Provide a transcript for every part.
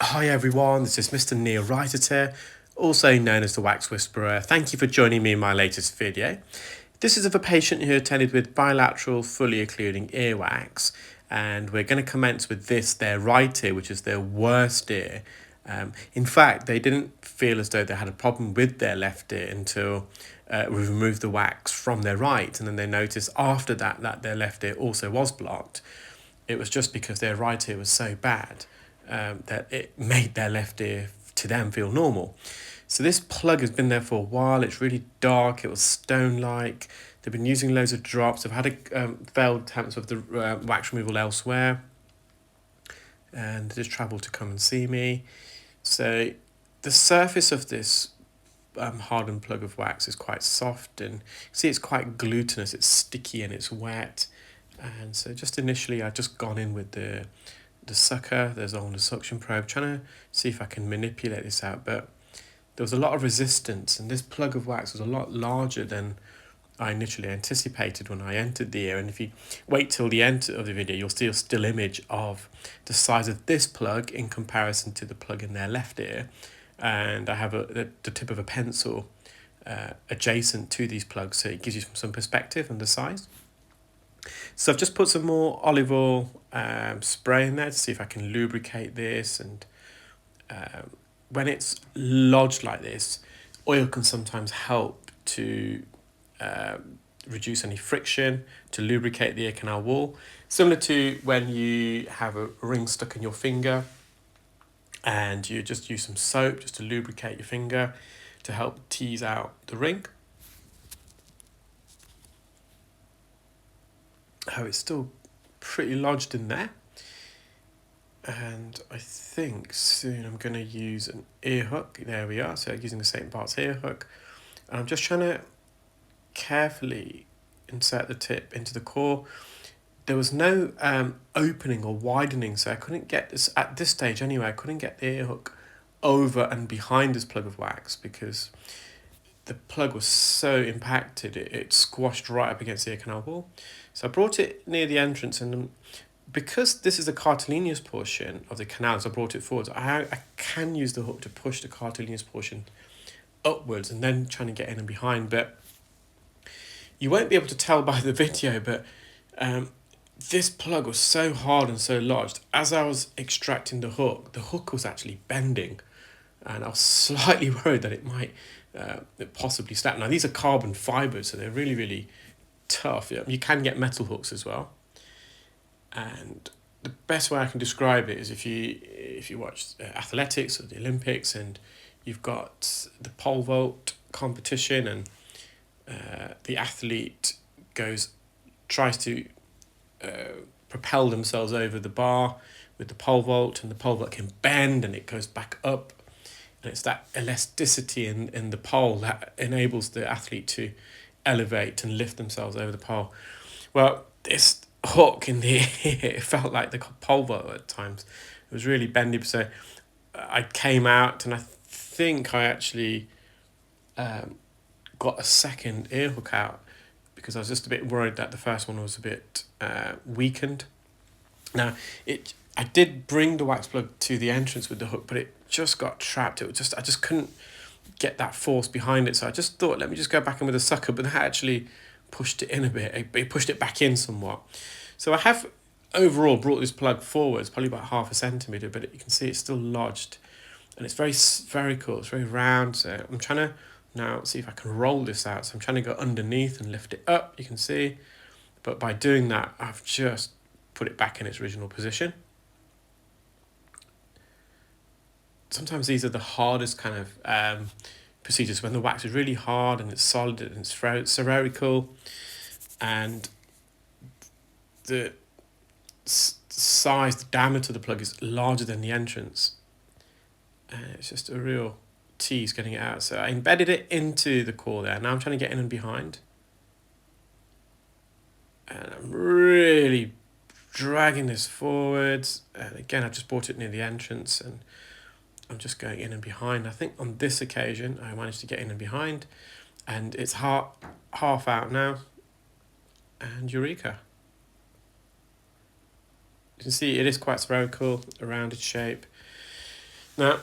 Hi everyone, this is Mr Neel Raithatha, also known as the Wax Whisperer. Thank you for joining me in my latest video. This is of a patient who attended with bilateral, fully occluding earwax, and we're going to commence with this, their right ear, which is their worst ear. In fact, they didn't feel as though they had a problem with their left ear until we removed the wax from their right, and then they noticed after that their left ear also was blocked. It was just because their right ear was so bad that it made their left ear to them feel normal. So this plug has been there for a while. It's really dark. It was stone-like. They've been using loads of drops. They've had failed attempts of the wax removal elsewhere, and they just travelled to come and see me. So the surface of this hardened plug of wax is quite soft, and you see it's quite glutinous. It's sticky and it's wet. And so just initially I've just gone in with the sucker. There's on the suction probe, trying to see if I can manipulate this out, but there was a lot of resistance, and this plug of wax was a lot larger than I initially anticipated when I entered the ear. And if you wait till the end of the video, you'll see a still image of the size of this plug in comparison to the plug in their left ear. And I have the tip of a pencil adjacent to these plugs, so it gives you some perspective and the size. So I've just put some more olive oil spray in there to see if I can lubricate this. And when it's lodged like this, oil can sometimes help to reduce any friction, to lubricate the ear canal wall. Similar to when you have a ring stuck in your finger and you just use some soap just to lubricate your finger to help tease out the ring. Oh, it's still pretty lodged in there. And I think soon I'm going to use an ear hook. There we are. So using the St. Bart's ear hook. And I'm just trying to carefully insert the tip into the core. There was no opening or widening, so I couldn't get this, at this stage anyway, I couldn't get the ear hook over and behind this plug of wax because the plug was so impacted, it squashed right up against the ear canal wall. So I brought it near the entrance, and because this is the cartilaginous portion of the canal, so I brought it forwards, I can use the hook to push the cartilaginous portion upwards and then trying to get in and behind. But you won't be able to tell by the video, but this plug was so hard and so lodged. As I was extracting the hook was actually bending, and I was slightly worried that it might possibly snap. Now these are carbon fibers, so they're really, really tough. You can get metal hooks as well. And the best way I can describe it is if you watch athletics or the Olympics, and you've got the pole vault competition, and the athlete tries to propel themselves over the bar with the pole vault, and the pole vault can bend and it goes back up, and it's that elasticity in the pole that enables the athlete to elevate and lift themselves over the pole. Well, this hook in the ear, it felt like the pole vault at times. It was really bendy, so I came out, and I think I actually got a second ear hook out because I was just a bit worried that the first one was a bit weakened. Now, I did bring the wax plug to the entrance with the hook, but it just got trapped. I just couldn't get that force behind it, so I just thought, let me just go back in with a sucker, but that actually pushed it in a bit. It pushed it back in somewhat. So I have overall brought this plug forwards, probably about 0.5 centimetre, but you can see it's still lodged, and it's very spherical, it's very round. So I'm trying to now see if I can roll this out. So I'm trying to go underneath and lift it up, you can see, but by doing that, I've just put it back in its original position. Sometimes these are the hardest kind of procedures, when the wax is really hard and it's solid and it's spherical, and the size, the diameter of the plug is larger than the entrance, and it's just a real tease getting it out. So I embedded it into the core there. Now I'm trying to get in and behind, and I'm really dragging this forwards, and again I've just brought it near the entrance, and I'm just going in and behind. I think on this occasion I managed to get in and behind, and it's half out now, and eureka. You can see it is quite spherical, a rounded shape. Now,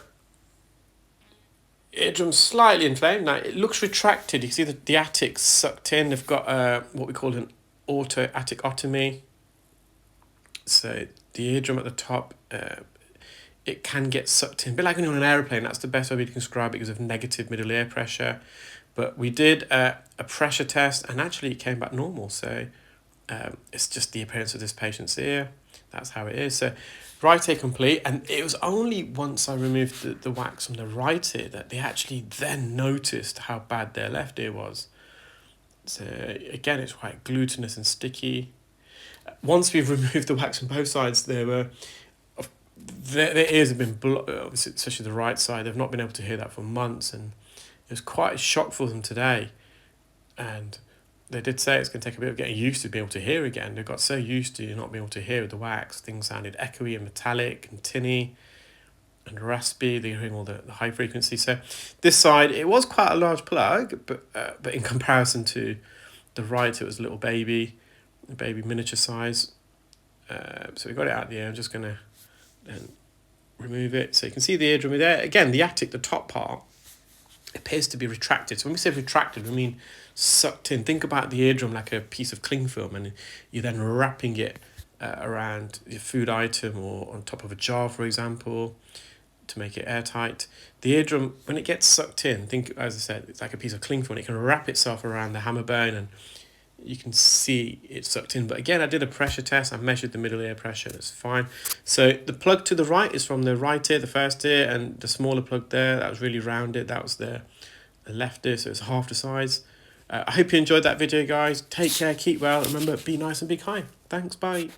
eardrum's slightly inflamed. Now, it looks retracted. You can see the attic's sucked in. They've got what we call an autoatticotomy. So the eardrum at the top, it can get sucked in. A bit like when you're on an aeroplane, that's the best way we can describe it because of negative middle ear pressure. But we did a pressure test and actually it came back normal. So it's just the appearance of this patient's ear. That's how it is. So right ear complete. And it was only once I removed the wax from the right ear that they actually then noticed how bad their left ear was. So again, it's quite glutinous and sticky. Once we've removed the wax from both sides, their ears have been blocked, especially the right side. They've not been able to hear that for months, and it was quite a shock for them today. And they did say it's going to take a bit of getting used to being able to hear again. They got so used to not being able to hear with the wax. Things sounded echoey and metallic and tinny and raspy. They're hearing all the high frequency. So this side, it was quite a large plug, but in comparison to the right, it was a little baby miniature size. So we got it out of the ear. I'm just going to then remove it. So you can see the eardrum there. Again, the attic, the top part, appears to be retracted. So when we say retracted, we mean sucked in. Think about the eardrum like a piece of cling film, and you're then wrapping it around your food item or on top of a jar, for example, to make it airtight. The eardrum, when it gets sucked in, think, as I said, it's like a piece of cling film. It can wrap itself around the hammer bone and you can see it sucked in. But again, I did a pressure test. I measured the middle ear pressure. It's fine. So the plug to the right is from the right ear, the first ear, and the smaller plug there, that was really rounded. That was the left ear, so it's half the size. I hope you enjoyed that video, guys. Take care, keep well. Remember, be nice and be kind. Thanks, bye.